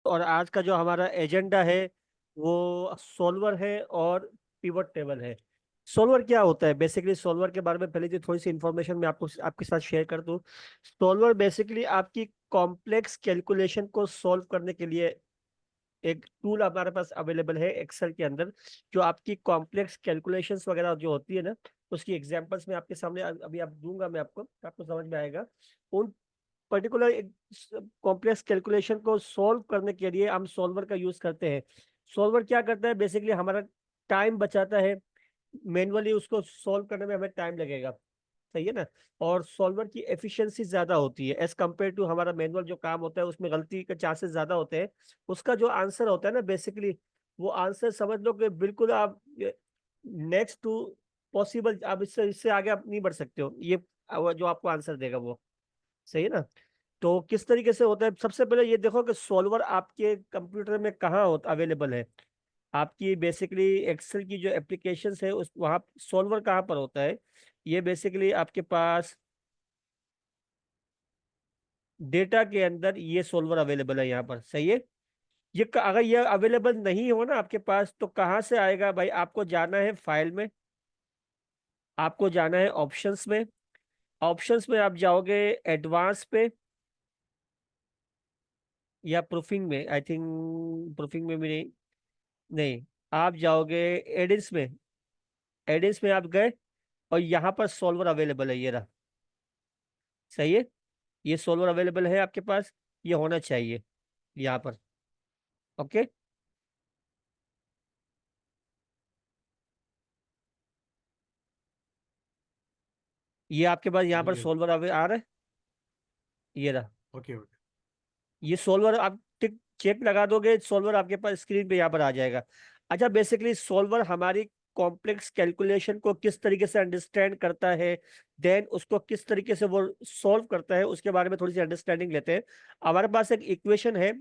और आज का जो हमारा एजेंडा है वो सोल्वर है और पिवट टेबल है। सोल्वर क्या होता है? बेसिकली सोल्वर के बारे में पहले जो थोड़ी सी इंफॉर्मेशन मैं आपको आपके साथ शेयर कर दूं। सोल्वर बेसिकली आपकी कॉम्प्लेक्स कैलकुलेशन को सॉल्व करने के लिए एक टूल हमारे पास अवेलेबल है एक्सेल के अंदर, जो आपकी कॉम्प्लेक्स कैलकुलेशंस वगैरह जो होती है ना, उसकी एग्जांपल्स मैं आपके सामने अभी आप दूंगा, मैं आपको समझ में आएगा। उन पर्टिकुलर कॉम्प्लेक्स कैलकुलेशन को सॉल्व करने के लिए हम सॉल्वर का यूज करते हैं। सॉल्वर क्या करता है? बेसिकली हमारा टाइम बचाता है। मैनुअली उसको सॉल्व करने में हमें टाइम लगेगा, सही है ना। और सॉल्वर की एफिशिएंसी ज्यादा होती है एज कम्पेयर टू हमारा मैनुअल जो काम होता है, उसमें गलती के चांसेस ज्यादा होते हैं। उसका जो आंसर होता है ना, बेसिकली वो आंसर समझ लो कि बिल्कुल आप नेक्स्ट टू पॉसिबल, आप इससे इससे आगे आप नहीं बढ़ सकते हो। ये जो आपको आंसर देगा वो, सही है ना। तो किस तरीके से होता है? सबसे पहले ये देखो कि सॉल्वर आपके कंप्यूटर में कहाँ होता अवेलेबल है। आपकी बेसिकली एक्सेल की जो एप्लीकेशंस है उस वहाँ सॉल्वर कहाँ पर होता है? ये बेसिकली आपके पास डेटा के अंदर ये सॉल्वर अवेलेबल है यहाँ पर, सही है। अगर ये अवेलेबल नहीं हो ना आपके पास, तो कहाँ से आएगा भाई? आपको जाना है फाइल में, आपको जाना है ऑप्शंस में। ऑप्शंस में आप जाओगे एडवांस पे या प्रूफिंग में, आई थिंक प्रूफिंग में भी नहीं। नहीं, आप जाओगे एडिट्स में। एडिट्स में आप गए और यहाँ पर सॉल्वर अवेलेबल है, ये रहा, सही है। ये सॉल्वर अवेलेबल है आपके पास, ये होना चाहिए यहाँ पर। ओके, ये आपके पास यहाँ पर जी। सॉल्वर आ रहा है, ये रहा। Okay okay. ये सॉल्वर आप टिक चेक लगा दोगे, सॉल्वर आपके पास स्क्रीन पे यहाँ पर आ जाएगा। अच्छा, बेसिकली सॉल्वर हमारी कॉम्प्लेक्स कैलकुलेशन को किस तरीके से अंडरस्टैंड करता है, देन उसको किस तरीके से वो सॉल्व करता है, उसके बारे में थोड़ी सी अंडरस्टैंडिंग लेते हैं। हमारे पास एक इक्वेशन है,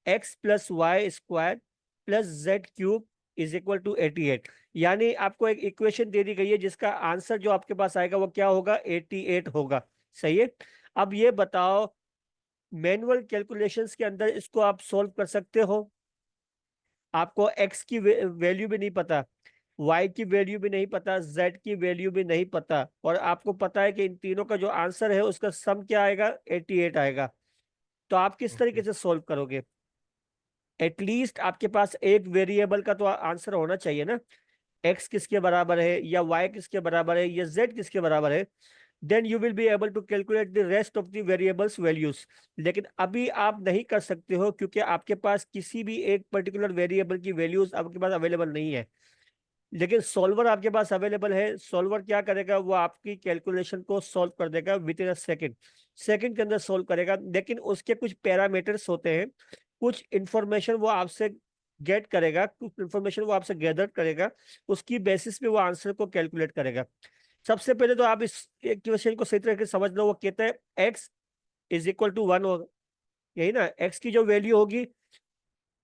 X plus Y square plus Z cube is equal to 88। यानी आपको एक इक्वेशन दे दी गई है जिसका आंसर जो आपके पास आएगा वो क्या होगा? 88 होगा, सही है। अब ये बताओ, मैनुअल कैलकुलेशंस के अंदर इसको आप सॉल्व कर सकते हो? आपको एक्स की वैल्यू भी नहीं पता, वाई की वैल्यू भी नहीं पता, जेड की वैल्यू भी नहीं पता, और आपको पता है कि इन तीनों का जो आंसर है उसका सम क्या आएगा? 88 आएगा। तो आप किस ओके। तरीके से सॉल्व करोगे? एटलीस्ट आपके पास एक वेरिएबल का तो आंसर होना चाहिए ना। एक्स किसके बराबर है, या वाई किसके बराबर है, या जेड किसके बराबर है। Then you will be able to calculate the rest of the variables values. लेकिन अभी आप नहीं कर सकते हो, क्योंकि आपके पास किसी भी एक पर्टिकुलर वेरिएबल की वैल्यूज आपके पास अवेलेबल नहीं है। लेकिन सॉल्वर आपके पास अवेलेबल है। सॉल्वर क्या करेगा? वो आपकी कैलकुलेशन को सॉल्व कर देगा with in a second. Second के अंदर सॉल्व करेगा, लेकिन उसके कुछ पैरामीटर्स होते हैं, कुछ इंफॉर्मेशन वो आपसे गेट करेगा, कुछ इंफॉर्मेशन वो आपसे गैदर करेगा, उसकी बेसिस पे वो आंसर को कैलकुलेट करेगा। सबसे पहले तो आप इस इक्वेशन को सही तरीके से समझ लो। वो कहता है एक्स इज इक्वल टू 1 होगा, यही ना। एक्स की जो वैल्यू होगी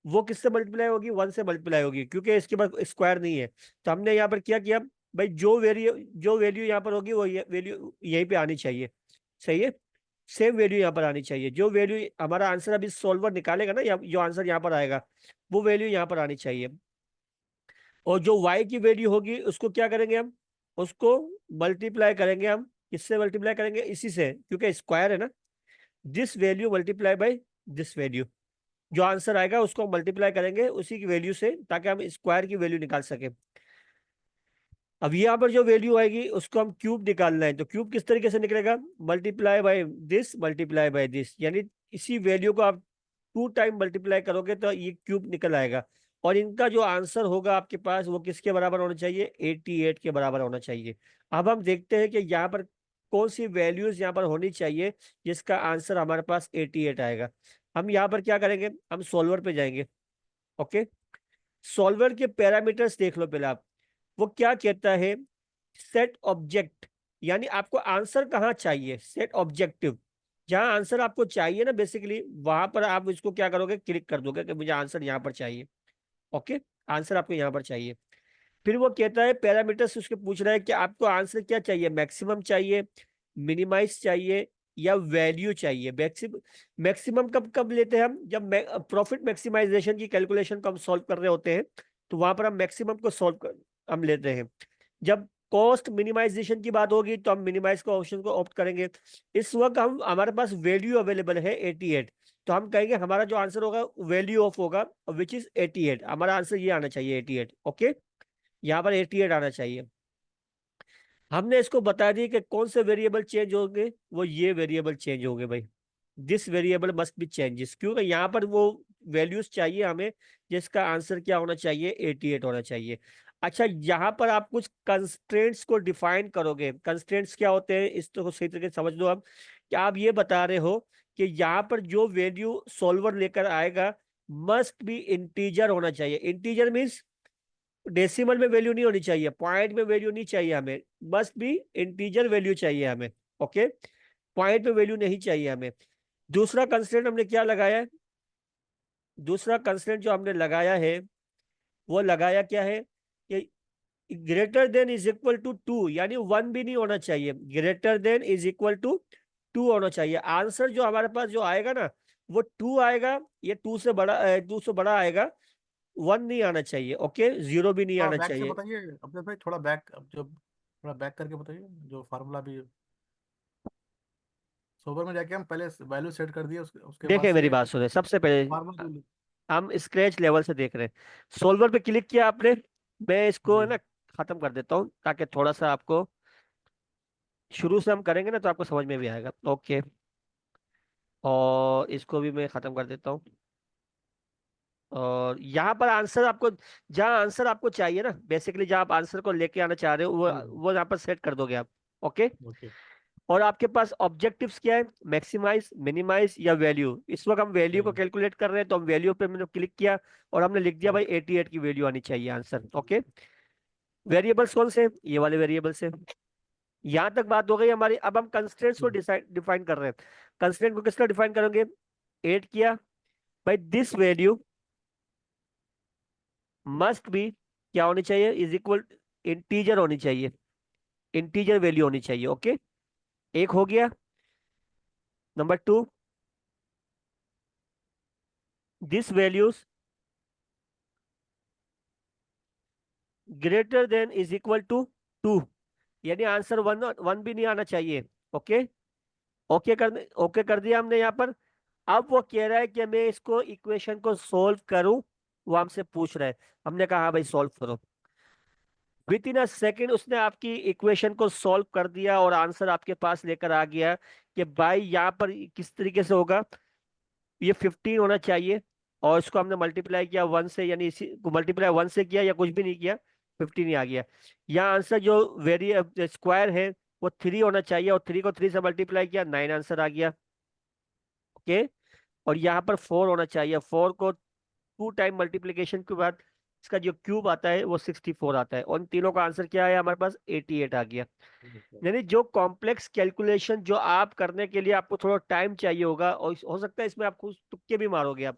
वो किससे मल्टीप्लाई होगी? 1 से मल्टीप्लाई होगी, क्योंकि इसके पास स्क्वायर नहीं है। तो हमने यहाँ पर क्या किया भाई? जो वैल्यू यहाँ पर होगी वो वैल्यू यहीं पे आनी चाहिए, सही है। सेम वैल्यू यहाँ पर आनी चाहिए। जो वैल्यू हमारा आंसर अभी सॉल्वर निकालेगा ना, जो आंसर यहाँ पर आएगा, वो वैल्यू यहाँ पर आनी चाहिए। और जो y की वैल्यू होगी उसको क्या करेंगे हम? उसको मल्टीप्लाई करेंगे हम। किससे मल्टीप्लाई करेंगे? इसी से, क्योंकि स्क्वायर है ना। This value multiply by this value, जो आंसर आएगा उसको मल्टीप्लाई करेंगे उसी की वैल्यू से, ताकि हम स्क्वायर की वैल्यू निकाल सके। अब यहाँ पर जो वैल्यू आएगी उसको हम क्यूब निकालना है, तो क्यूब किस तरीके से निकलेगा? मल्टीप्लाई बाय दिस, यानी इसी वैल्यू को आप 2 टाइम मल्टीप्लाई करोगे तो ये क्यूब निकल आएगा। और इनका जो आंसर होगा आपके पास वो किसके बराबर होना चाहिए? 88 के बराबर होना चाहिए। अब हम देखते हैं कि यहाँ पर कौन सी वैल्यूज यहाँ पर होनी चाहिए जिसका आंसर हमारे पास 88 आएगा। हम यहाँ पर क्या करेंगे? हम सॉल्वर पे जाएंगे। ओके, सॉल्वर के पैरामीटर्स देख लो पहले आप। वो क्या कहता है? सेट ऑब्जेक्ट, यानी आपको आंसर कहाँ चाहिए? सेट ऑब्जेक्टिव, जहां आंसर आपको चाहिए ना, बेसिकली वहां पर आप इसको क्या करोगे? क्लिक कर दोगे कि मुझे आंसर यहाँ पर चाहिए। ओके, आंसर आपको यहाँ पर चाहिए। फिर वो कहता है पैरामीटर्स उसके पूछ रहा है कि आपको आंसर क्या चाहिए? मैक्सिमम चाहिए, मिनिमाइज चाहिए, या वैल्यू चाहिए। मैक्सिमम कब कब लेते हैं हम, जब प्रॉफिट मैक्सिमाइजेशन की कैलकुलेशन को हम सॉल्व कर रहे होते हैं, तो वहां पर हम मैक्सिमम को सॉल्व कर हम लेते हैं। जब कॉस्ट मिनिमाइजेशन की बात होगी तो हम मिनिमाइज का ऑप्शन को ऑप्ट करेंगे। इस वक्त हम हमारे पास वैल्यू अवेलेबल है 88, तो हम कहेंगे हमारा जो आंसर होगा वैल्यू ऑफ होगा, विच इज 88। हमारा आंसर ये आना चाहिए 88। ओके, यहाँ पर 88 आना चाहिए। हमने इसको बता दिया कि कौन से वेरिएबल चेंज होंगे, वो ये वेरिएबल चेंज होंगे भाई। This variable must be changes, क्योंकि यहाँ पर वो वैल्यूज चाहिए हमें जिसका आंसर क्या होना चाहिए, 88 होना चाहिए। अच्छा, यहाँ पर आप कुछ कंस्ट्रेंट्स को डिफाइन करोगे। कंस्ट्रेंट्स क्या होते हैं, इस तो सही तरीके से समझ लो हम, कि आप ये बता रहे हो कि यहाँ पर जो वैल्यू सॉल्वर लेकर आएगा मस्ट बी इंटीजर होना चाहिए। इंटीजर मीन्स डेसिमल में वैल्यू नहीं होनी चाहिए, पॉइंट में वैल्यू नहीं चाहिए हमें, मस्ट बी इंटीजर वैल्यू चाहिए हमें। ओके, पॉइंट में वैल्यू नहीं चाहिए हमें। दूसरा कंस्ट्रेंट हमने क्या लगाया है, दूसरा कंस्ट्रेंट जो हमने लगाया है वो लगाया क्या है कि greater than is equal to 2, यानी 1 भी नहीं होना चाहिए, greater than is equal to 2 होना चाहिए। आंसर जो हमारे पास जो आएगा ना वो 2 आएगा, ये 2 से बड़ा 2 से बड़ा आएगा, 1 नहीं आना चाहिए। ओके, 0 भी नहीं थोड़ा आना बैक से चाहिए। बताइए अपने भाई, थोड़ा बैक, अब जो थोड़ा बैक करके बताइए जो फार्मूला भी सोवर में जाके हम पहले वैल्यू सेट कर दिए, उसके बाद देखें मेरी से बात सुने, सबसे पहले फार्मूला जो हम स्क्रैच लेवल से देख रहे हैं। सोल्वर पे क्लिक किया आपने, मैं इसको है जी। ना खत्म कर देता हूँ ताकि थोड़ा सा आपको, शुरू से हम करेंगे ना तो आपको समझ में भी आएगा। ओके, और इसको भी मैं खत्म कर देता हूँ। और यहाँ पर आंसर आपको, जहाँ आंसर आपको चाहिए ना, बेसिकली जहाँ आप आंसर को लेके आना चाह रहे हो जी जी। वो यहाँ पर सेट कर दोगे आप। Okay, okay. और आपके पास ऑब्जेक्टिव्स क्या है, मैक्सिमाइज, मिनिमाइज या वैल्यू। इस वक्त हम वैल्यू को सही। कैलकुलेट कर रहे हैं, तो हम वैल्यू पे मैंने क्लिक किया और हमने लिख दिया भाई ओके। 88 की वैल्यू आनी चाहिए आंसर। ओके, वेरिएबल्स कौन से, ये वाले वेरिएबल्स है। यहां तक बात हो गई हमारी। अब हम कंस्ट्रेंट्स को डिफाइन कर रहे हैं। कंस्ट्रेंट को किसका डिफाइन करेंगे, 8 किया भाई, दिस वैल्यू मस्ट बी क्या होनी चाहिए, इज इक्वल, इंटीजर होनी चाहिए, इंटीजर वैल्यू होनी चाहिए। ओके, एक हो गया। Number 2, this values greater than is equal to 2, यानी आंसर 1, 1 भी नहीं आना चाहिए। ओके, ओके कर दिया हमने यहाँ पर। अब वो कह रहा है कि मैं इसको इक्वेशन को सोल्व करूं, वो हमसे पूछ रहा है। हमने कहा हाँ भाई सॉल्व करो। विद इन अ सेकेंड उसने आपकी इक्वेशन को सॉल्व कर दिया और आंसर आपके पास लेकर आ गया कि भाई यहाँ पर किस तरीके से होगा, ये 15 होना चाहिए, और इसको हमने मल्टीप्लाई किया 1 से, यानी इसी को मल्टीप्लाई 1 से किया या कुछ भी नहीं किया, 15 ही आ गया। यहाँ आंसर जो वेरी स्क्वायर है वो 3 होना चाहिए, और 3 को 3 से मल्टीप्लाई किया, 9 आंसर आ गया। ओके, और यहाँ पर 4 होना चाहिए, 4 को 2 टाइम मल्टीप्लीकेशन के बाद इसका जो क्यूब आता है वो 64 आता है, और इन तीनों का आंसर क्या है हमारे पास, 88 आ गया। ओके। यानी जो कॉम्प्लेक्स कैलकुलेशन जो आप करने के लिए आपको थोड़ा टाइम चाहिए होगा, और हो सकता है इसमें आप कुछ तुक्के भी मारोगे आप,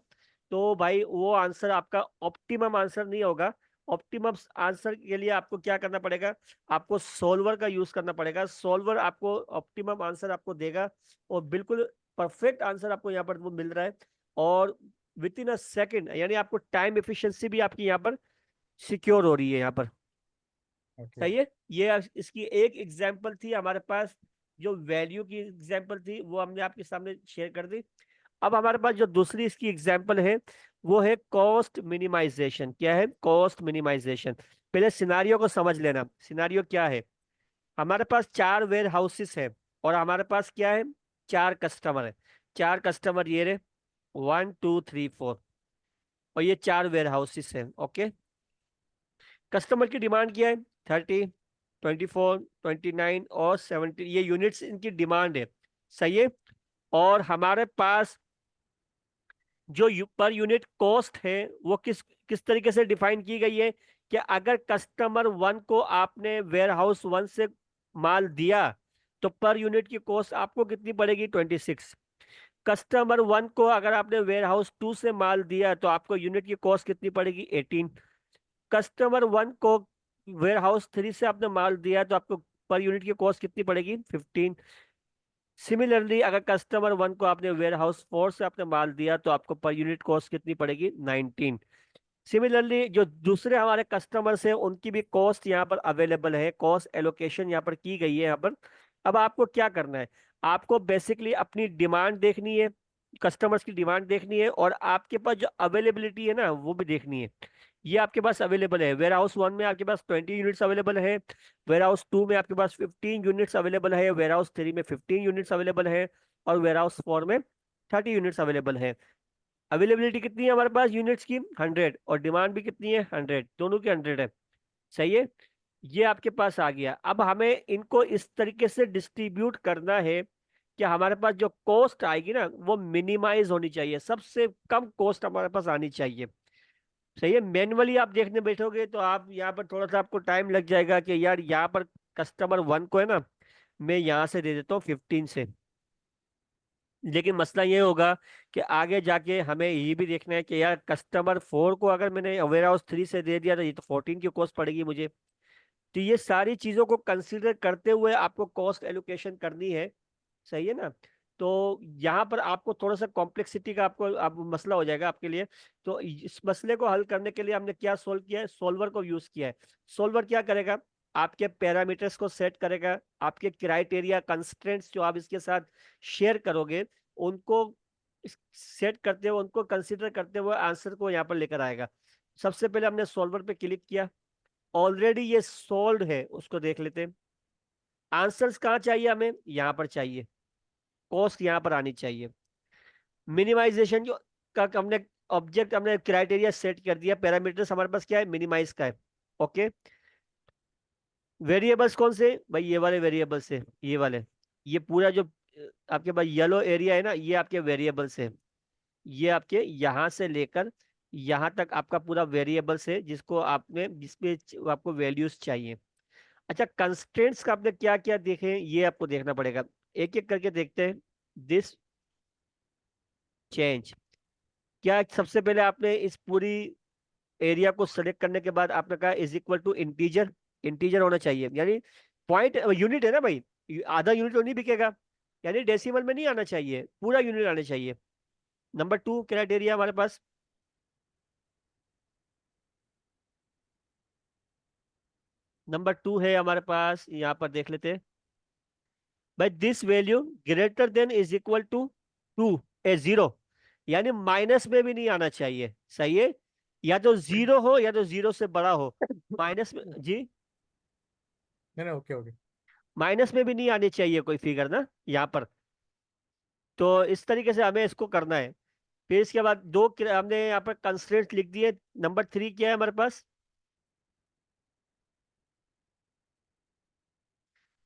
तो भाई वो आंसर आपका ऑप्टिमम आंसर नहीं होगा। ऑप्टिमम आंसर के लिए आपको क्या करना पड़ेगा, आपको सोल्वर का यूज करना पड़ेगा। सोल्वर आपको ऑप्टिमम आंसर आपको देगा, और बिल्कुल परफेक्ट आंसर आपको यहाँ पर वो मिल रहा है, और विद इन अ सेकेंड, यानी आपको टाइम एफिशिएंसी भी आपकी यहाँ पर सिक्योर हो रही है यहाँ पर। ओके। सही है, ये इसकी एक एग्जांपल थी हमारे पास, जो वैल्यू की एग्जांपल थी वो हमने आपके सामने शेयर कर दी। अब हमारे पास जो दूसरी इसकी एग्जांपल है वो है कॉस्ट मिनिमाइजेशन। क्या है, कॉस्ट मिनिमाइजेशन। पहले सिनारियो को समझ लेना। सिनारियो क्या है, हमारे पास 4 वेयर हाउसेस है, और हमारे पास क्या है, 4 कस्टमर है। 4 कस्टमर ये रहे, 1 2 3 4, और ये 4 वेयर हाउसेस है। ओके, कस्टमर की डिमांड क्या है, 30, 24, 29 और 70, ये यूनिट्स इनकी डिमांड है। सही है, और हमारे पास जो पर यूनिट कॉस्ट है वो किस किस तरीके से डिफाइन की गई है, कि अगर कस्टमर 1 को आपने वेयर हाउस 1 से माल दिया तो पर यूनिट की कॉस्ट आपको कितनी पड़ेगी, 26। कस्टमर 1 को अगर आपने वेयर हाउस 2 से माल दिया तो आपको यूनिट की कॉस्ट कितनी पड़ेगी, 18। कस्टमर 1 को वेयर हाउस 3 से आपने माल दिया तो आपको पर यूनिट की कॉस्ट कितनी पड़ेगी, 15। सिमिलरली अगर कस्टमर 1 को आपने वेयर हाउस 4 से आपने माल दिया तो आपको पर यूनिट कॉस्ट कितनी पड़ेगी, 19। सिमिलरली जो दूसरे हमारे कस्टमर्स हैं उनकी भी कॉस्ट यहाँ पर अवेलेबल है, कॉस्ट एलोकेशन यहाँ पर की गई है यहाँ पर। अब आपको क्या करना है, आपको बेसिकली अपनी डिमांड देखनी है, कस्टमर्स की डिमांड देखनी है, और आपके पास जो अवेलेबिलिटी है ना वो भी देखनी है। ये आपके पास अवेलेबल है, वेयर हाउस 1 में आपके पास 20 यूनिट्स अवेलेबल है, वेयर हाउस 2 में आपके पास 15 यूनिट्स अवेलेबल है, वेयर हाउस 3 में 15 यूनिट्स अवेलेबल है, और वेयर हाउस 4 में 30 यूनिट्स अवेलेबल है। अवेलेबिलिटी कितनी है हमारे पास यूनिट्स की, 100, और डिमांड भी कितनी है, 100, दोनों की 100 है। सही है, ये आपके पास आ गया। अब हमें इनको इस तरीके से डिस्ट्रीब्यूट करना है कि हमारे पास जो कॉस्ट आएगी ना वो मिनिमाइज होनी चाहिए, सबसे कम कॉस्ट हमारे पास आनी चाहिए। सही है, मैनुअली आप देखने बैठोगे तो आप यहाँ पर थोड़ा सा आपको टाइम लग जाएगा कि यार यहाँ पर कस्टमर 1 को है ना मैं यहाँ से दे देता हूँ 15 से, लेकिन मसला ये होगा कि आगे जाके हमें ये भी देखना है कि यार कस्टमर 4 को अगर मैंने वेयर हाउस 3 से दे दिया तो ये तो 14 की कॉस्ट पड़ेगी मुझे। तो ये सारी चीजों को कंसीडर करते हुए आपको कॉस्ट एलोकेशन करनी है। सही है ना। तो यहाँ पर आपको थोड़ा सा कॉम्प्लेक्सिटी का आपको आप मसला हो जाएगा आपके लिए। तो इस मसले को हल करने के लिए हमने क्या सोल्व किया है, सोल्वर को यूज किया है। सोल्वर क्या करेगा, आपके पैरामीटर्स को सेट करेगा, आपके क्राइटेरिया कंस्ट्रेंट्स जो आप इसके साथ शेयर करोगे उनको सेट करते हुए, उनको कंसिडर करते हुए आंसर को यहाँ पर लेकर आएगा। सबसे पहले हमने सोल्वर पे क्लिक किया, ऑलरेडी ये सोल्व है, उसको देख लेते हैं। आंसर्स कहाँ चाहिए हमें, यहाँ पर चाहिए, कॉस्ट यहाँ पर आनी चाहिए। मिनिमाइजेशन जो का हमने ऑब्जेक्ट हमने क्राइटेरिया सेट कर दिया, पैरामीटर्स हमारे पास क्या है, मिनिमाइज का है। ओके, वेरिएबल्स कौन से भाई, ये वाले वेरिएबल्स है, ये वाले, ये पूरा जो आपके पास येलो एरिया है ना ये आपके वेरिएबल्स है। ये आपके यहाँ से लेकर यहाँ तक आपका पूरा वेरिएबल्स है जिसको आपने जिसपे आपको वैल्यूज चाहिए। अच्छा, कंस्ट्रेंट्स का आपने क्या क्या देखे ये आपको देखना पड़ेगा, एक एक करके देखते हैं। दिस चेंज, क्या सबसे पहले आपने इस पूरी एरिया को सेलेक्ट करने के बाद आपने कहा is equal to integer, integer होना चाहिए, यानी पॉइंट यूनिट है ना भाई, आधा यूनिट तो नहीं बिकेगा, यानी डेसिमल में नहीं आना चाहिए, पूरा यूनिट आना चाहिए। नंबर 2 क्राइटेरिया हमारे पास, नंबर 2 है हमारे पास, यहाँ पर देख लेते हैं भाई, this value greater than is equal to 2 ए 0, यानी माइनस में भी नहीं आना चाहिए। सही है, या तो 0 हो या तो 0 से बड़ा हो, माइनस में जी, नहीं नहीं, ओके ओके। माइनस में भी नहीं आनी चाहिए कोई फिगर ना यहाँ पर। तो इस तरीके से हमें इसको करना है। फिर इसके बाद हमने यहाँ पर कंस्ट्रेंट लिख दिए। नंबर 3 क्या है हमारे पास,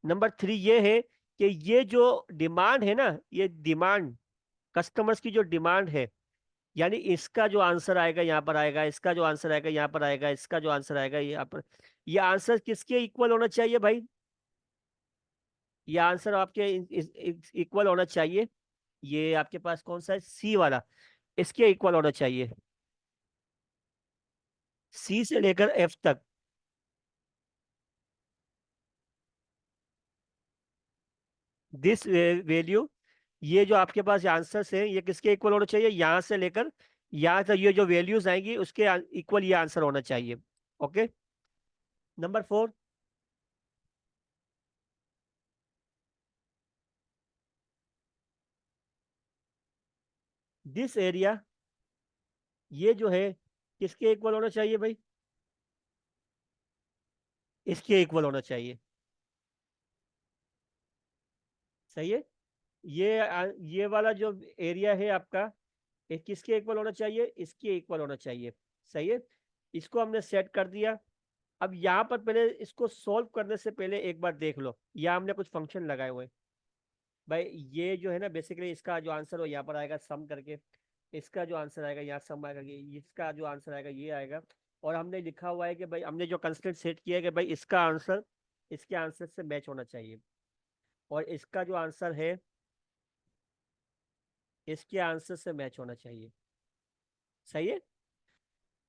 नंबर 3 ये है कि ये जो डिमांड है ना, ये डिमांड कस्टमर्स की जो डिमांड है, यानी इसका जो आंसर आएगा यहाँ पर आएगा, इसका जो आंसर आएगा यहाँ पर आएगा, इसका जो आंसर आएगा यहाँ पर, ये आंसर किसके इक्वल होना चाहिए भाई, ये आंसर आपके इक्वल होना चाहिए। ये आपके पास कौन सा है, सी वाला, इसके इक्वल होना चाहिए, सी से लेकर एफ तक। दिस वैल्यू, ये जो आपके पास आंसर्स है ये किसके इक्वल होना चाहिए, यहां से लेकर यहां तक ये जो वैल्यूज आएंगी उसके इक्वल ये आंसर होना चाहिए। ओके, नंबर 4, दिस एरिया, ये जो है किसके इक्वल होना चाहिए भाई, इसके इक्वल होना चाहिए। सही है, ये वाला जो एरिया है आपका, ये किसके इक्वल होना चाहिए, इसके इक्वल होना चाहिए। सही है, इसको हमने सेट कर दिया। अब यहाँ पर पहले इसको सॉल्व करने से पहले एक बार देख लो, यहाँ हमने कुछ फंक्शन लगाए हुए हैं भाई। ये जो है ना बेसिकली इसका जो आंसर हो यहाँ पर आएगा सम करके, इसका जो आंसर आएगा यहाँ सम आएगा, इसका जो आंसर आएगा ये आएगा। और हमने लिखा हुआ है कि भाई हमने जो कंस्ट्रेंट सेट किया है कि भाई इसका आंसर इसके आंसर से मैच होना चाहिए, और इसका जो आंसर है इसके आंसर से मैच होना चाहिए। सही है,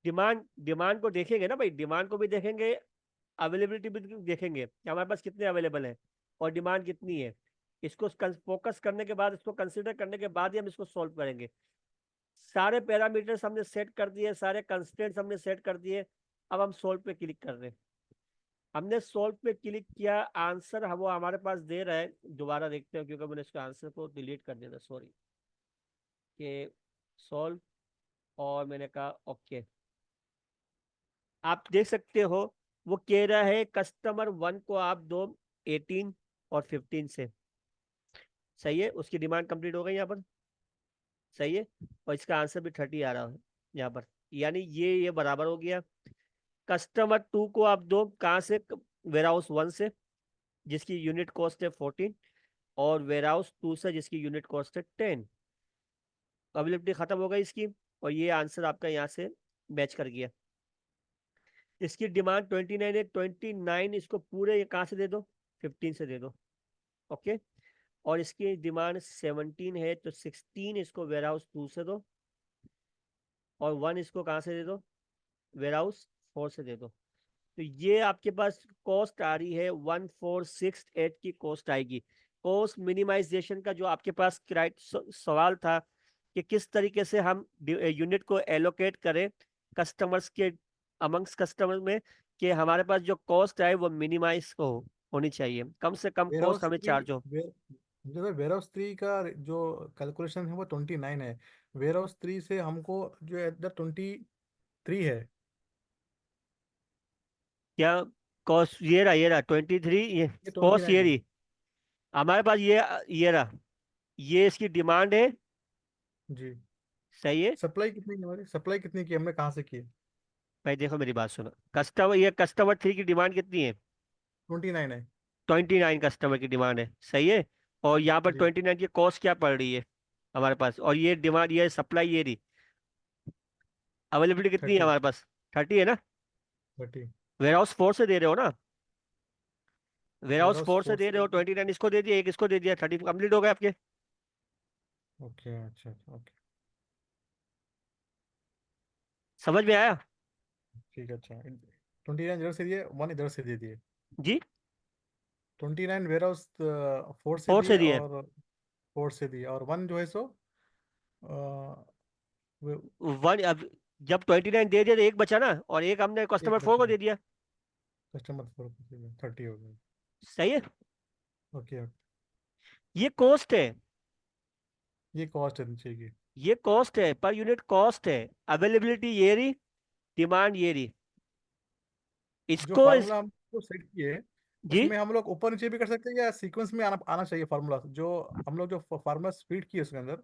डिमांड डिमांड को देखेंगे ना भाई, डिमांड को भी देखेंगे, अवेलेबिलिटी भी देखेंगे कि हमारे पास कितने अवेलेबल है और डिमांड कितनी है। इसको फोकस करने के बाद, इसको कंसिडर करने के बाद ही हम इसको सॉल्व करेंगे। सारे पैरामीटर्स हमने सेट कर दिए, सारे कंस्ट्रेंट्स हमने सेट कर दिए। अब हम सॉल्व पे क्लिक कर रहे हैं। हमने सॉल्व पे क्लिक किया, आंसर वो हमारे पास दे रहा है। दोबारा देखते हैं, क्योंकि मैंने इसके आंसर को डिलीट कर दिया था, सॉरी। कि सॉल्व, और मैंने कहा ओके। आप देख सकते हो वो कह रहा है कस्टमर 1 को आप दो 18 और 15 से। सही है, उसकी डिमांड कंप्लीट हो गई यहाँ पर। सही है, और इसका आंसर भी 30 आ रहा है यहाँ पर। यानी ये बराबर हो गया। कस्टमर 2 को आप दो कहाँ से? वेयर हाउस 1 से, जिसकी यूनिट कॉस्ट है 14, और वेयर हाउस 2 से, जिसकी यूनिट कॉस्ट है 10। अवेलेबिलिटी खत्म हो गई इसकी, और ये आंसर आपका यहाँ से मैच कर गया। इसकी डिमांड 29 है, 29 इसको पूरे कहाँ से दे दो? 15 से दे दो। ओके, और इसकी डिमांड 17 है, तो 16 इसको वेयर हाउस 2 से दो, और 1 इसको कहाँ से दे दो? वेयर हाउस 4 से दे दो। तो ये आपके पास कॉस्ट आ रही है 1468 की कॉस्ट आएगी। कॉस्ट मिनिमाइजेशन का जो आपके पास सवाल था कि किस तरीके से हम यूनिट को एलोकेट करें कस्टमर्स के, अमंग्स कस्टमर में, कि हमारे पास जो कॉस्ट आए वो मिनिमाइज होनी चाहिए, कम से कम वेयर कॉस्ट हाउस हमें थ्री चार्ज हो। जैसे वेयर हाउस थ्री का जो कैलकुलेशन है वो 29 है। वेयर हाउस थ्री से हमको जो इधर 23 है। क्या कॉस्ट? ये रहा 23, ये ये ट्वेंटी कॉस्ट नाइन ये है। रही हमारे पास, ये रहा, ये इसकी डिमांड है। जी। सही है सप्लाई कितनी की हमारी, सप्लाई कितनी की हमने कहाँ से की? भाई, देखो मेरी बात सुनो। कस्टमर 3 की डिमांड कितनी है? 29 है। 29 कस्टमर की डिमांड है। सही है, और यहाँ पर जी। 29 की कॉस्ट क्या पड़ रही है हमारे पास? और ये डिमांड, ये सप्लाई, ये रही। अवेलेबिलिटी कितनी है 30। हमारे पास? 30 है ना? 30। वेयर हाउस 4 से दे रहे हो ना? वेयर वेयर हाउस हाउस 4 से फोर दे से। रहे हो, 29 इसको दे दिया, एक इसको दे दिया, 30 कंप्लीट हो गए आपके। ओके, अच्छा अच्छा, ओके। समझ में आया? ठीक है, अच्छा। 29 इधर से दिए, 1 इधर से दे दिए। जी, 29 वेयर हाउस 4 से 4 से दिए, दिए। और 4 से दिए, और 1 जो है सो वन, अब जब 29 दे दिया तो एक बचा ना, और एक हमने एक कस्टमर 4 को बचा। दे दिया। कस्टमर 4 30 हो गए। सही है, ओके ओके। ये कॉस्ट है। ये कॉस्ट है नीचे की। ये कॉस्ट है, पर यूनिट कॉस्ट है। अवेलेबिलिटी ये रही, डिमांड ये रही। जो इसको फार्मूला हम लोग सेट किए, जी उसमें हम लोग ऊपर नीचे भी कर सकते हैं, या सीक्वेंस में आना आना चाहिए फार्मूला, जो हम लोग जो फार्मूला फीड किए उसके अंदर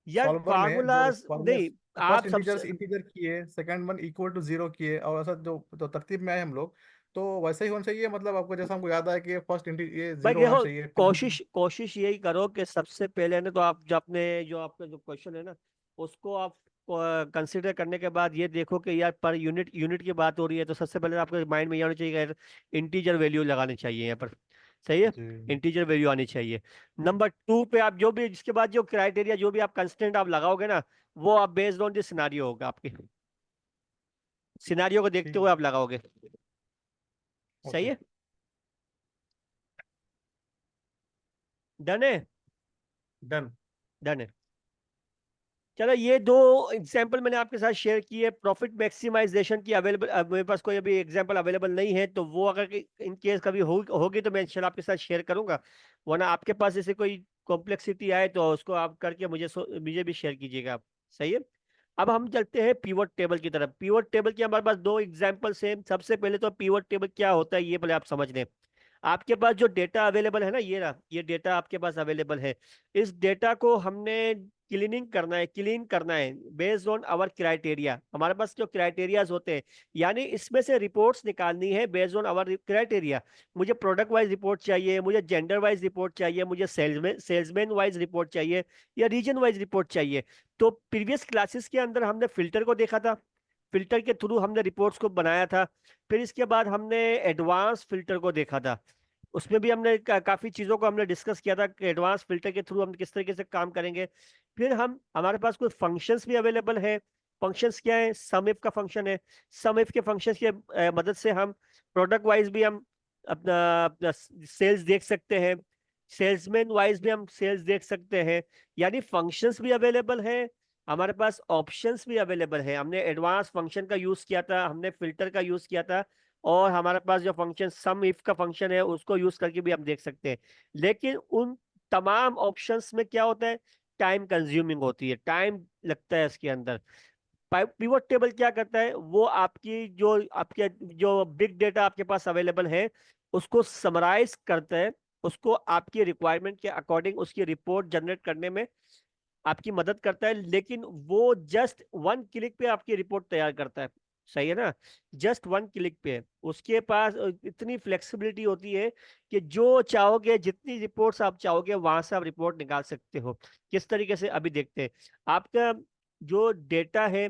यार, सॉल्वर में, जो फार्मूलाज फार्मूला नहीं। फर्स्ट आप सबसे, इंटीजर इंटीजर किए, सेकंड वन इक्वल टू 0 किए, और ऐसा जो तो तरतीब में आए हम लोग, तो वैसा ही होना चाहिए। मतलब आपको जैसा हमको याद है कि फर्स्ट ये भाई 0 होना देखो, चाहिए, फिर कोशिश यही करो कि सबसे पहले ना, तो आप जो अपने, जो आपका जो क्वेश्चन है ना, उसको आप कंसिडर करने के बाद ये देखो कि यार पर यूनिट की बात हो रही है, तो सबसे पहले आपके माइंड में ये होना चाहिए कि इंटीजर वैल्यू लगानी चाहिए यहाँ पर। सही है, जी। इंटीजर वैल्यू आनी चाहिए। नंबर 2 पे आप जो भी, जिसके बाद जो क्राइटेरिया, जो भी आप कंस्टेंट आप लगाओगे ना, वो आप बेस्ड ऑन द सिनारियो होगा आपके, सिनारियो को देखते ठीक। हुए आप लगाओगे। सही ओके। है, डन है। डन। डन है। चलो, ये दो एग्जांपल मैंने आपके साथ शेयर किए प्रॉफिट मैक्सिमाइजेशन की। अवेलेबल, मेरे पास कोई अभी एग्जांपल अवेलेबल नहीं है, तो वो अगर इन केस कभी होगी तो मैं इंशाल्लाह आपके साथ शेयर करूंगा। वरना आपके पास जैसे कोई कॉम्प्लेक्सिटी आए तो उसको आप करके मुझे भी शेयर कीजिएगा आप। सही है, अब हम चलते हैं पिवट टेबल की तरफ। पिवट टेबल के हमारे पास दो एग्जाम्पल्स हैं। सबसे पहले तो पिवट टेबल क्या होता है ये पहले आप समझ लें। आपके पास जो डेटा अवेलेबल है ना, ये रहा, ये डेटा आपके पास अवेलेबल है। इस डेटा को हमने क्लीन करना है बेस्ड ऑन आवर क्राइटेरिया। हमारे पास जो क्राइटेरियाज होते हैं, यानी इसमें से रिपोर्ट्स निकालनी है बेस्ड ऑन आवर क्राइटेरिया। मुझे प्रोडक्ट वाइज रिपोर्ट चाहिए, मुझे जेंडर वाइज रिपोर्ट चाहिए, मुझे सेल्समैन वाइज रिपोर्ट चाहिए, या रीजन वाइज रिपोर्ट चाहिए। तो प्रीवियस क्लासेस के अंदर हमने फिल्टर को देखा था, फिल्टर के थ्रू हमने रिपोर्ट्स को बनाया था। फिर इसके बाद हमने एडवांस फिल्टर को देखा था। उसमें भी हमने काफी चीजों को हमने डिस्कस किया था कि एडवांस फिल्टर के थ्रू हम किस तरीके से काम करेंगे। फिर हमारे पास कुछ फंक्शंस भी अवेलेबल है। फंक्शंस क्या है? सम इफ का फंक्शन है। सम इफ के फंक्शंस के मदद से हम प्रोडक्ट वाइज भी हम अपना अपना सेल्स देख सकते हैं। सेल्समैन वाइज भी हम सेल्स देख सकते हैं। यानी फंक्शंस भी अवेलेबल है, हमारे पास ऑप्शंस भी अवेलेबल है। हमने एडवांस फंक्शन का यूज किया था, हमने फिल्टर का यूज किया था, और हमारे पास जो फंक्शन सम इफ का फंक्शन है उसको यूज करके भी हम देख सकते हैं। लेकिन उन तमाम ऑप्शंस में क्या होता है, टाइम कंज्यूमिंग होती है, टाइम लगता है इसके अंदर। पिवट टेबल क्या करता है, वो आपके जो बिग डेटा आपके पास अवेलेबल है उसको समराइज करता है, उसको आपकी रिक्वायरमेंट के अकॉर्डिंग उसकी रिपोर्ट जनरेट करने में आपकी मदद करता है। लेकिन वो जस्ट वन क्लिक पे आपकी रिपोर्ट तैयार करता है, सही है ना, जस्ट वन क्लिक पे। उसके पास इतनी फ्लेक्सिबिलिटी होती है कि जो चाहोगे, जितनी रिपोर्ट्स आप चाहोगे वहां से आप रिपोर्ट निकाल सकते हो। किस तरीके से, अभी देखते हैं। आपका जो डेटा है,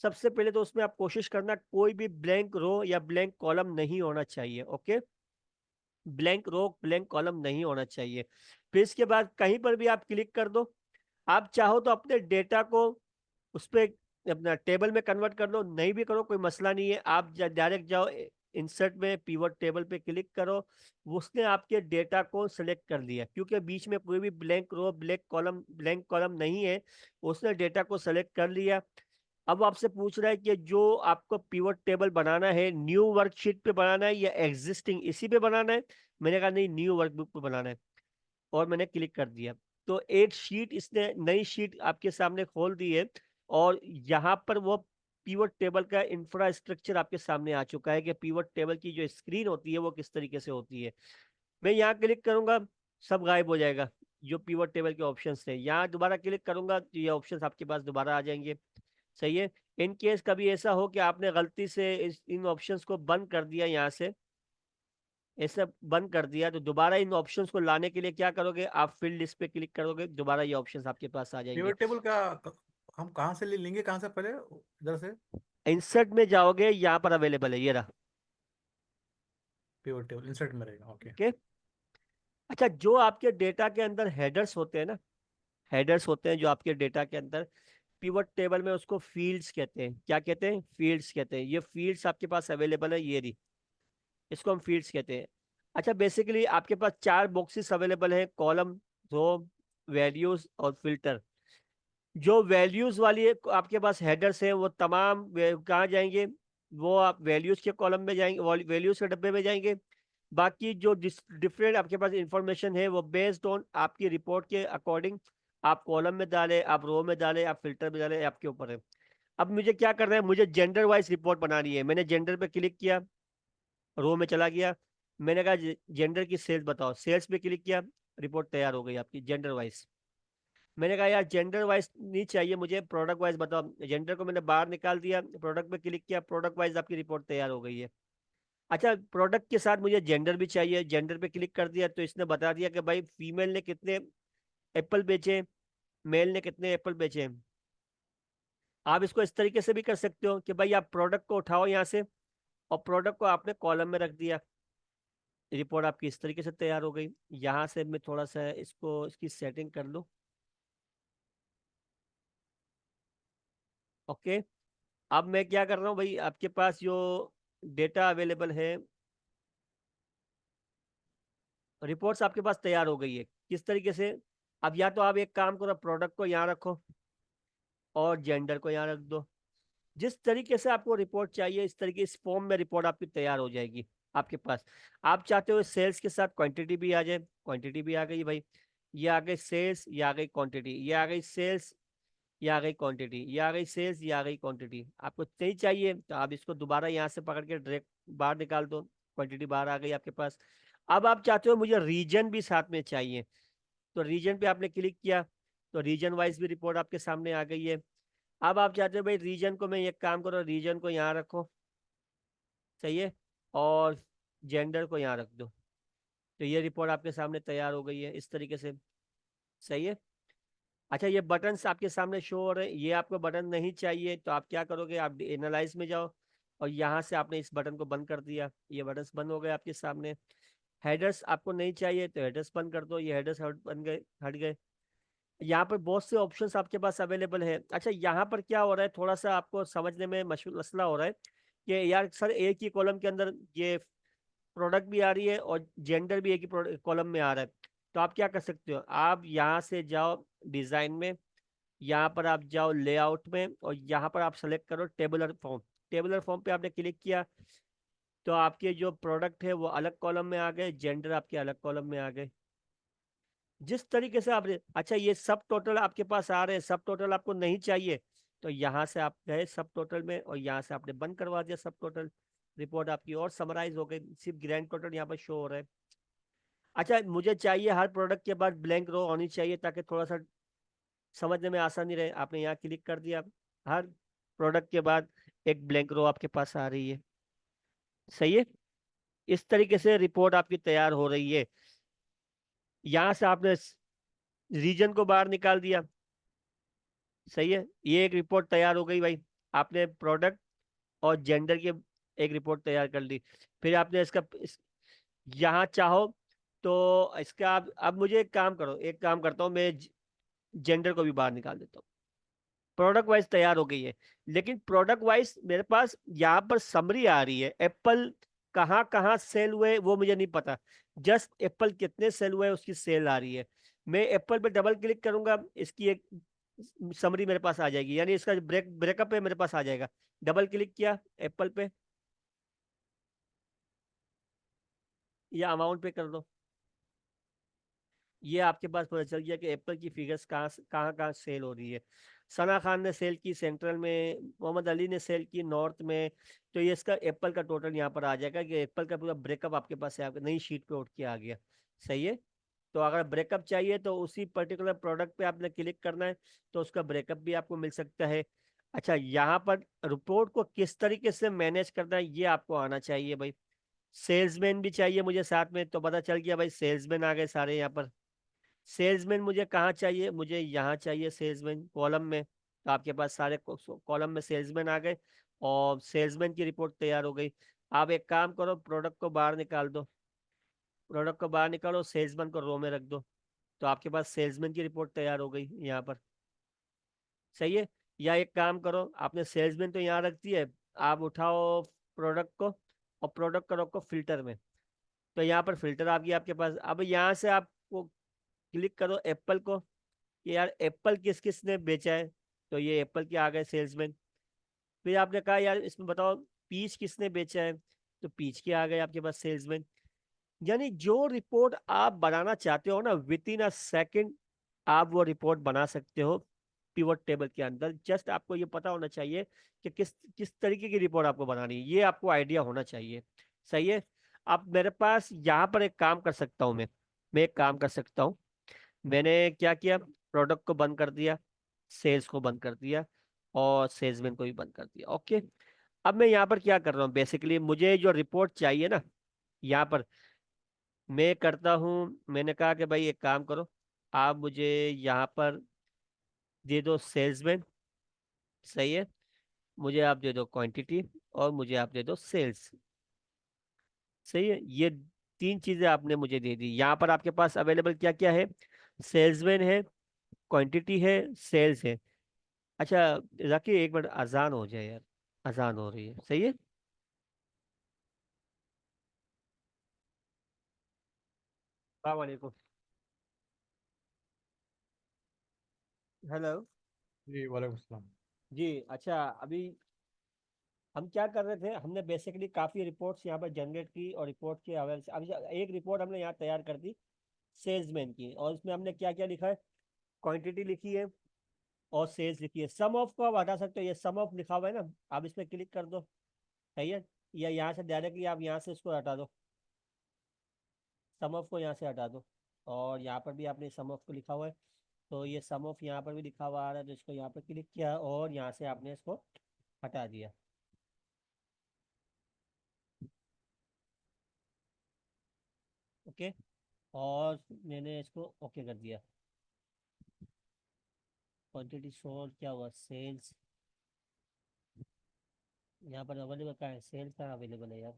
सबसे पहले तो उसमें आप कोशिश करना कोई भी ब्लैंक रो या ब्लैंक कॉलम नहीं होना चाहिए। ओके, ब्लैंक रो ब्लैंक कॉलम नहीं होना चाहिए। फिर इसके बाद कहीं पर भी आप क्लिक कर दो। आप चाहो तो अपने डेटा को उस पे अपना टेबल में कन्वर्ट कर लो, नहीं भी करो कोई मसला नहीं है। आप डायरेक्ट जाओ इंसर्ट में, पिवट टेबल पे क्लिक करो, उसने आपके डेटा को सिलेक्ट कर लिया, क्योंकि बीच में कोई भी ब्लैंक कॉलम नहीं है, उसने डेटा को सेलेक्ट कर लिया। अब आपसे पूछ रहा है कि जो आपको पिवट टेबल बनाना है, न्यू वर्कशीट पे बनाना है या एग्जिस्टिंग इसी पे बनाना है। मैंने कहा नहीं, न्यू वर्कबुक पे बनाना है, और मैंने क्लिक कर दिया। तो एक शीट, इसने नई शीट आपके सामने खोल दी है, और यहाँ पर वो पिवट टेबल का इंफ्रास्ट्रक्चर आपके सामने आ चुका है कि पिवट टेबल की जो स्क्रीन होती है वो किस तरीके से होती है। मैं यहाँ क्लिक करूंगा, सब गायब हो जाएगा। जो पिवट टेबल के ऑप्शंस थे, यहाँ दोबारा क्लिक करूंगा तो ये ऑप्शंस आपके पास दोबारा आ जाएंगे। सही है। इन केस कभी ऐसा हो कि आपने गलती से इन ऑप्शंस को बंद कर दिया, यहाँ से ऐसे बंद कर दिया, तो दोबारा इन ऑप्शंस को लाने के लिए क्या करोगे, आप फील्ड लिस्ट पे क्लिक करोगे, दोबारा ये ऑप्शंस आपके पास आ जाएंगे। पिवट टेबल का हम कहाँ से ले लेंगे, कहाँ से पहले, इधर से? इंसर्ट में जाओगे, यहाँ पर अवेलेबल है, ये रहा। पिवट टेबल इंसर्ट में रहेगा, ओके। ओके। अच्छा, जो आपके डेटा के अंदर हेडर्स होते हैं ना, हेडर्स होते हैं जो आपके डेटा के अंदर, पिवट टेबल में उसको फील्ड्स कहते हैं। क्या कहते हैं, फील्ड्स कहते हैं। ये फील्ड्स आपके पास अवेलेबल है, ये रही, इसको हम फील्ड्स कहते हैं। अच्छा, बेसिकली आपके पास चार बॉक्सेस अवेलेबल हैं, कॉलम, रो, वैल्यूज और फिल्टर। जो वैल्यूज वाली आपके पास हेडर्स है, वो तमाम कहाँ जाएंगे, वो आप वैल्यूज के कॉलम में जाएंगे, वैल्यूज के डब्बे में जाएंगे। बाकी जो डिफरेंट आपके पास इंफॉर्मेशन है वो बेस्ड ऑन आपकी रिपोर्ट के अकॉर्डिंग, आप कॉलम में डालें, आप रो में डालें, आप फिल्टर में डालें, आपके ऊपर है। अब मुझे क्या करना है, मुझे जेंडर वाइज रिपोर्ट बनानी है। मैंने जेंडर पे क्लिक किया, रो में चला गया, मैंने कहा जेंडर की सेल्स बताओ, सेल्स पे क्लिक किया, रिपोर्ट तैयार हो गई आपकी जेंडर वाइज। मैंने कहा यार जेंडर वाइज नहीं चाहिए मुझे, प्रोडक्ट वाइज बताओ। जेंडर को मैंने बाहर निकाल दिया, प्रोडक्ट पे क्लिक किया, प्रोडक्ट वाइज आपकी रिपोर्ट तैयार हो गई है। अच्छा, प्रोडक्ट के साथ मुझे जेंडर भी चाहिए, जेंडर पे क्लिक कर दिया तो इसने बता दिया कि भाई फीमेल ने कितने एप्पल बेचे, मेल ने कितने एप्पल बेचे। आप इसको इस तरीके से भी कर सकते हो कि भाई आप प्रोडक्ट को उठाओ यहाँ से, और प्रोडक्ट को आपने कॉलम में रख दिया, रिपोर्ट आपकी इस तरीके से तैयार हो गई। यहाँ से मैं थोड़ा सा इसको, इसकी सेटिंग कर लूँ। ओके। अब मैं क्या कर रहा हूँ भाई, आपके पास जो डेटा अवेलेबल है, रिपोर्ट्स आपके पास तैयार हो गई है। किस तरीके से, अब या तो आप एक काम करो, प्रोडक्ट को यहाँ रखो और जेंडर को यहाँ रख दो। जिस तरीके से आपको रिपोर्ट चाहिए, इस तरीके इस फॉर्म में रिपोर्ट आपकी तैयार हो जाएगी आपके पास। आप चाहते हो सेल्स के साथ क्वांटिटी भी आ जाए, क्वांटिटी भी आ गई भाई। ये आ गई सेल्स, ये आ गई क्वांटिटी, ये आ गई सेल्स, ये आ गई क्वांटिटी, ये आ गई सेल्स, ये आ गई क्वांटिटी। आपको नहीं चाहिए तो आप इसको दोबारा यहाँ से पकड़ के डायरेक्ट बाहर निकाल दो, क्वांटिटी बाहर आ गई आपके पास। अब आप चाहते हो मुझे रीजन भी साथ में चाहिए, तो रीजन पे आपने क्लिक किया, तो रीजन वाइज भी रिपोर्ट आपके सामने आ गई है। अब आप चाहते हो भाई रीजन को, मैं एक काम करो, रीजन को यहाँ रखो, सही है, और जेंडर को यहाँ रख दो, तो ये रिपोर्ट आपके सामने तैयार हो गई है इस तरीके से। सही है। अच्छा, ये बटन्स आपके सामने शो हो रहे हैं, ये आपको बटन नहीं चाहिए तो आप क्या करोगे, आप एनालाइज में जाओ, और यहाँ से आपने इस बटन को बंद कर दिया, ये बटन्स बंद हो गए आपके सामने। हेडर्स आपको नहीं चाहिए तो हेडर्स बंद कर दो, ये हेडर्स बन गए, हट गए। यहाँ पर बहुत से ऑप्शंस आपके पास अवेलेबल है। अच्छा, यहाँ पर क्या हो रहा है, थोड़ा सा आपको समझने में मसला हो रहा है कि यार सर एक ही कॉलम के अंदर ये प्रोडक्ट भी आ रही है और जेंडर भी एक ही कॉलम में आ रहा है। तो आप क्या कर सकते हो, आप यहाँ से जाओ डिजाइन में, यहाँ पर आप जाओ लेआउट में, और यहाँ पर आप सेलेक्ट करो टेबुलर फॉर्म। टेबुलर फॉर्म पे आपने क्लिक किया तो आपके जो प्रोडक्ट है वो अलग कॉलम में आ गए, जेंडर आपके अलग कॉलम में आ गए। जिस तरीके से आपने, अच्छा ये सब टोटल आपके पास आ रहे हैं, सब टोटल आपको नहीं चाहिए तो यहाँ से आप गए सब टोटल में, और यहाँ से आपने बंद करवा दिया सब टोटल। रिपोर्ट आपकी और समराइज हो गई, सिर्फ ग्रैंड टोटल यहाँ पर शो हो रहा है। अच्छा मुझे चाहिए हर प्रोडक्ट के बाद ब्लैंक रो होनी चाहिए ताकि थोड़ा सा समझने में आसानी रहे। आपने यहाँ क्लिक कर दिया, हर प्रोडक्ट के बाद एक ब्लैंक रो आपके पास आ रही है। सही है, इस तरीके से रिपोर्ट आपकी तैयार हो रही है। यहाँ से आपने रीजन को बाहर निकाल दिया। सही है, ये एक रिपोर्ट तैयार हो गई भाई। आपने प्रोडक्ट और जेंडर की एक रिपोर्ट तैयार कर ली। फिर आपने यहाँ चाहो तो इसका आप, अब मुझे एक काम करो, एक काम करता हूँ मैं, जेंडर को भी बाहर निकाल देता हूँ। प्रोडक्ट वाइज तैयार हो गई है, लेकिन प्रोडक्ट वाइज मेरे पास यहाँ पर समरी आ रही है। एप्पल कहाँ कहाँ सेल हुए वो मुझे नहीं पता, जस्ट एप्पल कितने सेल हुए उसकी सेल आ रही है। मैं एप्पल पे डबल क्लिक करूंगा, इसकी एक समरी मेरे पास आ जाएगी, यानी इसका ब्रेकअप है मेरे पास आ जाएगा। डबल क्लिक किया एप्पल पे, या अमाउंट पे कर दो, ये आपके पास पता चल गया कि एप्पल की फिगर्स कहाँ कहाँ सेल हो रही है। सना खान ने सेल की सेंट्रल में, मोहम्मद अली ने सेल की नॉर्थ में। तो ये इसका एप्पल का टोटल यहाँ पर आ जाएगा कि एप्पल का पूरा ब्रेकअप आपके पास है, आपके नई शीट पे उठ के आ गया। सही है, तो अगर ब्रेकअप चाहिए तो उसी पर्टिकुलर प्रोडक्ट पे आपने क्लिक करना है, तो उसका ब्रेकअप भी आपको मिल सकता है। अच्छा यहाँ पर रिपोर्ट को किस तरीके से मैनेज करना है ये आपको आना चाहिए भाई। सेल्समैन भी चाहिए मुझे साथ में, तो पता चल गया भाई सेल्समैन आ गए सारे यहाँ पर। सेल्समैन मुझे कहाँ चाहिए, मुझे यहाँ चाहिए सेल्समैन कॉलम में, तो आपके पास सारे कॉलम में सेल्समैन आ गए, और सेल्समैन की रिपोर्ट तैयार हो गई। आप एक काम करो, प्रोडक्ट को बाहर निकाल दो, प्रोडक्ट को बाहर निकालो, सेल्समैन को रो में रख दो, तो आपके पास सेल्समैन की रिपोर्ट तैयार हो गई यहाँ पर। सही है, या एक काम करो, आपने सेल्समैन तो यहाँ रख दिया है, आप उठाओ प्रोडक्ट को और प्रोडक्ट को रखो फिल्टर में, तो यहाँ पर फिल्टर आ गया आपके पास। अब यहाँ से आपको क्लिक करो एप्पल को, कि यार एप्पल किस किस ने बेचा है, तो ये एप्पल के आ गए सेल्समैन। फिर आपने कहा यार इसमें बताओ पीच किसने बेचा है, तो पीच के आ गए आपके पास सेल्समैन। यानी जो रिपोर्ट आप बनाना चाहते हो ना, विद इन अ सेकेंड आप वो रिपोर्ट बना सकते हो पिवट टेबल के अंदर। जस्ट आपको ये पता होना चाहिए कि किस किस तरीके की रिपोर्ट आपको बनानी है, ये आपको आइडिया होना चाहिए। सही है, अब मेरे पास यहाँ पर एक काम कर सकता हूँ मैं एक काम कर सकता हूँ। मैंने क्या किया, प्रोडक्ट को बंद कर दिया, सेल्स को बंद कर दिया, और सेल्समैन को भी बंद कर दिया। ओके, अब मैं यहाँ पर क्या कर रहा हूँ, बेसिकली मुझे जो रिपोर्ट चाहिए ना, यहाँ पर मैं करता हूँ, मैंने कहा कि भाई एक काम करो, आप मुझे यहाँ पर दे दो सेल्समैन। सही है, मुझे आप दे दो क्वांटिटी, और मुझे आप दे दो सेल्स। सही है, ये तीन चीजें आपने मुझे दे दी। यहाँ पर आपके पास अवेलेबल क्या क्या है, सेल्समैन है, क्वांटिटी है, सेल्स है। अच्छा जाके एक मिनट, अजान हो जाए यार, अजान हो रही है। सही है, अस्सलाम वालेकुम। हेलो। जी वालेकुम सलाम। जी अच्छा, अभी हम क्या कर रहे थे, हमने बेसिकली काफ़ी रिपोर्ट्स यहाँ पर जनरेट की, और रिपोर्ट के हवाले से अभी एक रिपोर्ट हमने यहाँ तैयार कर दी सेल्समैन की, और इसमें हमने क्या क्या लिखा है, क्वांटिटी लिखी है और सेल्स लिखी है। सम ऑफ को आप हटा सकते हो, ये सम ऑफ लिखा हुआ है ना, आप इस पर क्लिक कर दो। सही है, या यहाँ से डायरेक्टली आप यहाँ से इसको हटा दो, सम ऑफ को यहाँ से हटा दो, और यहाँ पर भी आपने सम ऑफ को लिखा हुआ है, तो ये सम ऑफ यहाँ पर भी लिखा हुआ आ रहा है, तो इसको यहाँ पर क्लिक किया और यहाँ से आपने इसको हटा दिया। ओके, और मैंने इसको ओके कर दिया। क्वांटिटी सोल्ड क्या हुआ, सेल्स यहाँ पर अवेलेबल कहाँ है, सेल्स कहाँ अवेलेबल है यार,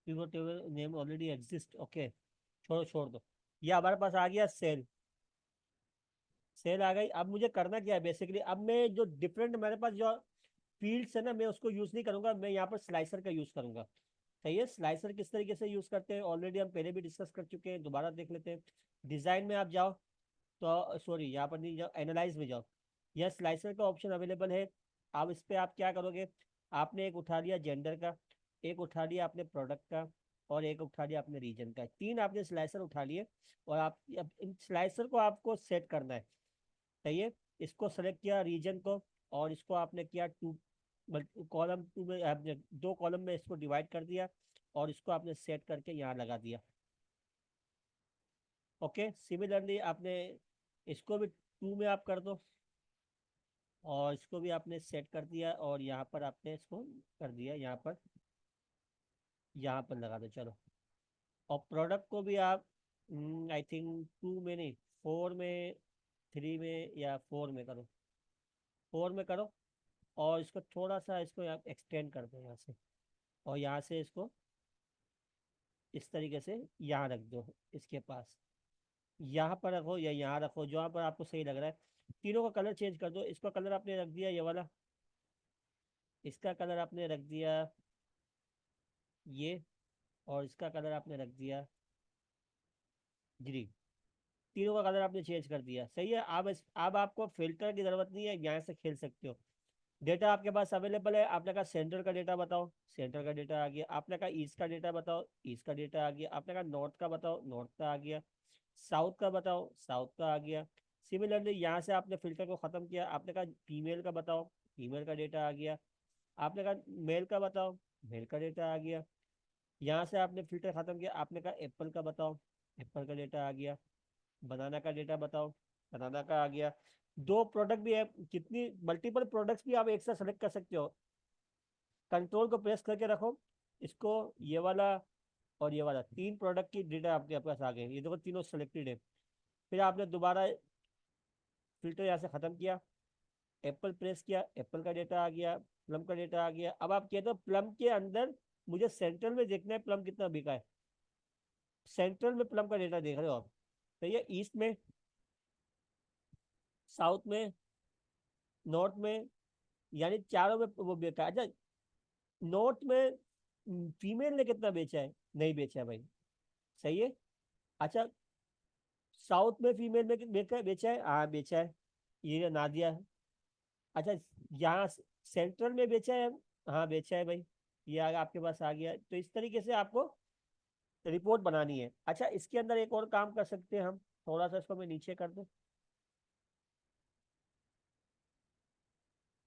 pivot table name already exist. Okay, छोड़ो छोड़ दो, ये हमारे पास आ गया सेल। सेल आ गई, अब मुझे करना क्या है बेसिकली, अब मैं जो डिफरेंट मेरे पास जो फील्ड्स है ना, मैं उसको यूज नहीं करूंगा, मैं यहाँ पर स्लाइसर का यूज करूंगा। सही है। स्लाइसर किस तरीके से यूज करते हैं ऑलरेडी हम पहले भी डिस्कस कर चुके हैं, दोबारा देख लेते हैं। डिजाइन में आप जाओ, तो सॉरी यहाँ पर नहीं जाओ, एनालाइज में जाओ। यह स्लाइसर का ऑप्शन अवेलेबल है। अब इस पे आप क्या करोगे, आपने एक उठा लिया जेंडर का, एक उठा लिया आपने प्रोडक्ट का, और एक उठा लिया आपने रीजन का, तीन आपने स्लाइसर उठा लिए। और आप अब इन स्लाइसर को आपको सेट करना है। सही है। इसको सेलेक्ट किया रीजन को, और इसको आपने किया टू, कॉलम टू में आपने दो कॉलम में इसको डिवाइड कर दिया, और इसको आपने सेट करके यहाँ लगा दिया। ओके, सिमिलरली आपने इसको भी टू में आप कर दो, और इसको भी आपने सेट कर दिया, और यहाँ पर आपने इसको कर दिया, यहाँ पर लगा दो, चलो। और प्रोडक्ट को भी आप आई थिंक टू में नहीं, फोर में, थ्री में या फोर में करो, फोर में करो। और इसको थोड़ा सा इसको आप एक्सटेंड कर दो यहाँ से, और यहाँ से इसको इस तरीके से यहाँ रख दो, इसके पास यहाँ पर रखो या यहाँ रखो, जहाँ पर आपको सही लग रहा है। तीनों का कलर चेंज कर दो। इसका कलर आपने रख दिया ये वाला, इसका कलर आपने रख दिया ये, और इसका कलर आपने रख दिया ग्रीन। तीनों का कलर आपने चेंज कर दिया, सही है। अब आपको फिल्टर की जरूरत नहीं है, यहाँ से खेल सकते हो। डेटा आपके पास अवेलेबल है। आपने कहा सेंटर का डेटा बताओ, सेंटर का डेटा आ गया। आपने कहा ईस्ट का डेटा बताओ, ईस्ट का डेटा आ गया। आपने कहा नॉर्थ का बताओ, नॉर्थ का आ गया। साउथ का बताओ, साउथ का आ गया। सिमिलरली यहाँ से आपने फिल्टर को खत्म किया। आपने कहा फीमेल का बताओ, फीमेल का डेटा आ गया। आपने कहा मेल का बताओ, मेल का डेटा आ गया। यहाँ से आपने फिल्टर खत्म किया। आपने कहा एप्पल का बताओ, एप्पल का डेटा आ गया। बनाना का डेटा बताओ, बनाना का आ गया। दो प्रोडक्ट भी है, कितनी मल्टीपल प्रोडक्ट्स भी आप एक साथ सेलेक्ट कर सकते हो। कंट्रोल को प्रेस करके रखो, इसको, ये वाला और ये वाला, तीन प्रोडक्ट की डेटा आपके पास आ गए। ये देखो तीनों सेलेक्टेड है। फिर आपने दोबारा फिल्टर यहाँ से खत्म किया, एप्पल प्रेस किया, एप्पल का डेटा आ गया, प्लम का डेटा आ गया। अब आप कहते हो प्लम के अंदर मुझे सेंट्रल में देखना है प्लम कितना बिका है। सेंट्रल में प्लम का डेटा देख रहे हो आप, तो ये ईस्ट में, साउथ में, नॉर्थ में, यानी चारों में वो बेचा। अच्छा, नॉर्थ में फीमेल ने कितना बेचा है, नहीं बेचा है भाई। सही है। अच्छा, साउथ में फीमेल में बेचा बेचा है, हाँ बेचा है, ये नादिया है। अच्छा, यहाँ सेंट्रल में बेचा है, हाँ बेचा है भाई, ये आपके पास आ गया। तो इस तरीके से आपको रिपोर्ट बनानी है। अच्छा, इसके अंदर एक और काम कर सकते हैं हम, थोड़ा सा इसको मैं नीचे कर दूं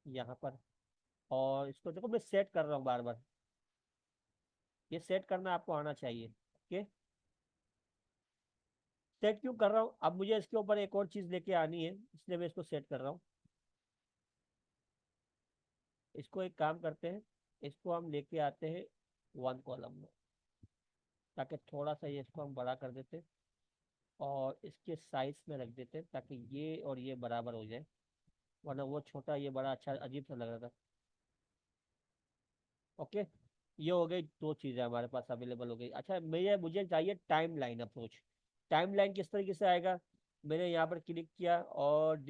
यहाँ पर, और इसको देखो मैं सेट कर रहा हूँ बार बार। ये सेट करना आपको आना चाहिए। ओके, सेट क्यों कर रहा हूँ, अब मुझे इसके ऊपर एक और चीज लेके आनी है, इसलिए मैं इसको सेट कर रहा हूँ। इसको एक काम करते हैं, इसको हम लेके आते हैं वन कॉलम में, ताकि थोड़ा सा ये इसको हम बड़ा कर देते, और इसके साइज में रख देते ताकि ये और ये बराबर हो जाए, वरना वो छोटा ये बड़ा, अच्छा अजीब सा लग रहा था। ओके, ये हो गई दो चीज़ें हमारे पास अवेलेबल हो गई। अच्छा, मुझे चाहिए time line approach. Time line किस तरीके से आएगा, मैंने यहाँ पर क्लिक किया और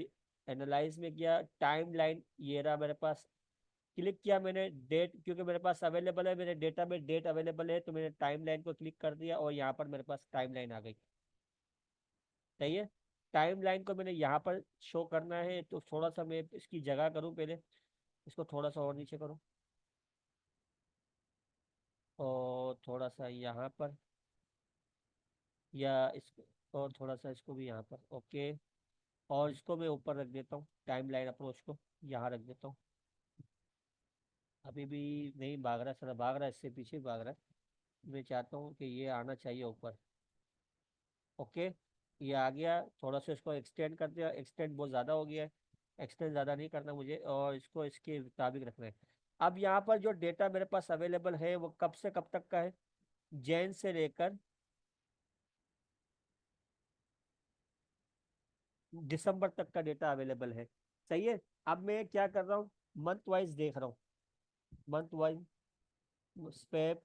एनालाइज में किया, टाइम लाइन ये रहा मेरे पास। क्लिक किया मैंने डेट, क्योंकि मेरे पास अवेलेबल है, मेरे डेटा में डेट अवेलेबल है, तो मैंने टाइम लाइन को क्लिक कर दिया, और यहाँ पर मेरे पास टाइम लाइन आ गई। सही है। टाइम लाइन को मैंने यहाँ पर शो करना है, तो थोड़ा सा मैं इसकी जगह करूँ पहले, इसको थोड़ा सा और नीचे करूँ, और थोड़ा सा यहाँ पर, या इसको, और थोड़ा सा इसको भी यहाँ पर। ओके, और इसको मैं ऊपर रख देता हूँ, टाइम लाइन अप्रोच को यहाँ रख देता हूँ। अभी भी नहीं भाग रहा, सर भाग रहा है, इससे पीछे भाग रहा है। मैं चाहता हूँ कि ये आना चाहिए ऊपर। ओके, ये आ गया। थोड़ा सा इसको एक्सटेंड कर दिया, एक्सटेंड बहुत ज़्यादा हो गया है, एक्सटेंड ज़्यादा नहीं करना मुझे, और इसको इसके मुताबिक रखना है। अब यहाँ पर जो डेटा मेरे पास अवेलेबल है वो कब से कब तक का है, जैन से लेकर दिसंबर तक का डेटा अवेलेबल है। सही है। अब मैं क्या कर रहा हूँ, मंथ वाइज देख रहा हूँ, मंथ वाइज, फेब,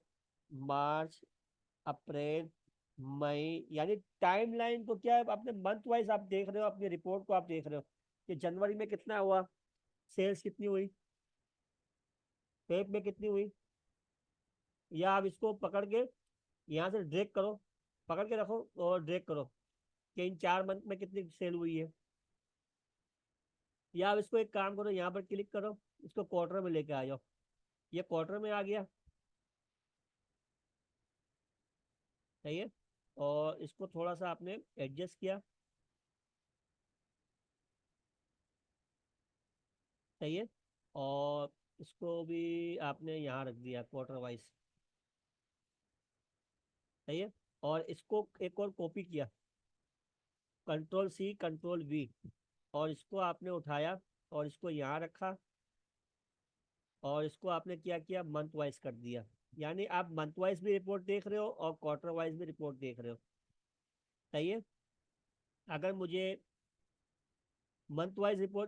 मार्च, अप्रैल, मई, यानी टाइमलाइन को क्या है, अपने मंथ वाइज आप देख रहे हो, अपनी रिपोर्ट को आप देख रहे हो कि जनवरी में कितना हुआ, सेल्स कितनी हुई, फेब में कितनी हुई, या आप इसको पकड़ के यहाँ से ड्रैग करो, पकड़ के रखो और ड्रैग करो कि इन 4 मंथ में कितनी सेल हुई है। या आप इसको एक काम करो, यहाँ पर क्लिक करो, इसको क्वार्टर में लेके आ जाओ, ये क्वार्टर में आ गया। सही है। और इसको थोड़ा सा आपने एडजस्ट किया। सही है। और इसको भी आपने यहाँ रख दिया क्वार्टर वाइज। सही है। और इसको एक और कॉपी किया, Ctrl+C Ctrl+V, और इसको आपने उठाया और इसको यहाँ रखा, और इसको आपने क्या किया, मंथ वाइज कर दिया। यानी आप मंथ वाइज भी रिपोर्ट देख रहे हो और क्वार्टर वाइज भी रिपोर्ट देख रहे हो। सही है। अगर मुझे मंथ वाइज रिपोर्ट